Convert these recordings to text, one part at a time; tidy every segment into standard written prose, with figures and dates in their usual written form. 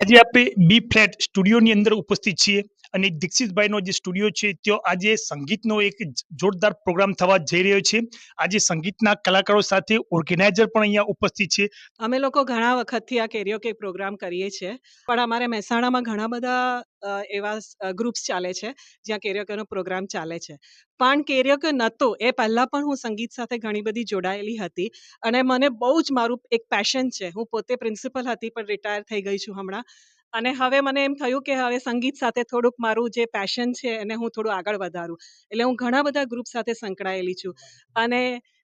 આજે આપણે બી ફ્લેટ સ્ટુડિયોની અંદર ઉપસ્થિત છીએ અને દીક્ષિતભાઈનો જે સ્ટુડિયો છે ત્યાં આજે સંગીતનો એક જોરદાર પ્રોગ્રામ થવા જઈ રહ્યો છે. આજે સંગીતના કલાકારો સાથે ઓર્ગેનાઇઝર પણ અહીંયા ઉપસ્થિત છે. અમે લોકો ઘણા વખતથી આ કેરિયોકે પ્રોગ્રામ કરીએ છીએ, પણ અમારે મહેસાણામાં ઘણા બધા એવા ગ્રુપ્સ ચાલે છે જ્યાં કેરિયોકેનો પ્રોગ્રામ ચાલે છે. પણ કેરિયોકે નહોતો એ પહેલાં પણ હું સંગીત સાથે ઘણી બધી જોડાયેલી હતી અને મને બહુ જ મારું એક પેશન છે. હું પોતે પ્રિન્સિપલ હતી પણ રિટાયર થઈ ગઈ છું હમણાં, અને હવે મને એમ થયું કે હવે સંગીત સાથે થોડુંક મારું જે પેશન છે એને હું થોડું આગળ વધારું. એટલે હું ઘણા બધા ગ્રુપ સાથે સંકળાયેલી છું અને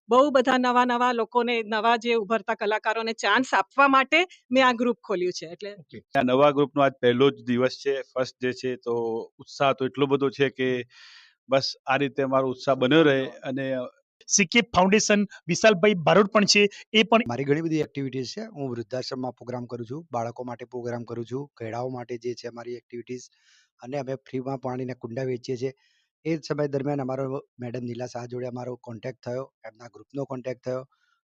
બહુ બધા નવા લોકોને, નવા જે ઉભરતા કલાકારોને ચાન્સ આપવા માટે મેં આ ગ્રુપ ખોલ્યું છે. એટલે આ નવા ગ્રુપનો આજ પહેલો જ દિવસ છે, ફર્સ્ટ ડે છે, તો ઉત્સાહ તો એટલો બધો છે કે બસ આ રીતે મારો ઉત્સાહ બન્યો રહે. અને સીકે ફાઉન્ડેશન વિશાલભાઈ બારોટ પણ છે, એ પણ મારી ઘણી બધી એક્ટિવિટીઝ છે. હું વૃદ્ધાશ્રમમાં પ્રોગ્રામ કરું છું, બાળકો માટે પ્રોગ્રામ કરું છું, ઘેડાઓ માટે જે છે મારી એક્ટિવિટીઝ, અને અમે ફ્રીમાં પાણીના કુંડા વેચીએ છીએ. એ સમય દરમિયાન અમારો મેડમ નીલા શાહ જોડે અમારો કોન્ટેક્ટ થયો, એમના ગ્રુપનો કોન્ટેક્ટ થયો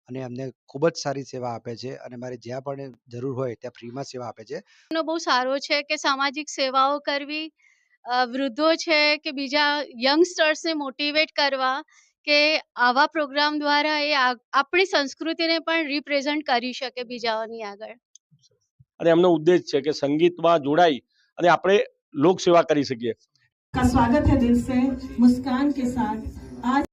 અને અમને ખૂબ જ સારી સેવા આપે છે અને મારે જ્યાં પણ જરૂર હોય ત્યાં ફ્રીમાં સેવા આપે છે. બહુ સારો છે કે સામાજિક સેવાઓ કરવી, વૃદ્ધો છે કે બીજા યંગસ્ટર્સને મોટિવેટ કરવા કે આવા પ્રોગ્રામ દ્વારા એ આપણી સંસ્કૃતિને પણ રિપ્રેઝન્ટ કરી શકે બીજાઓની આગળ. અને એમનો ઉદ્દેશ છે કે સંગીતમાં જોડાઈ અને આપણે લોક સેવા કરી શકીએ. સ્વાગત है दिल से मुस्कान के साथ आज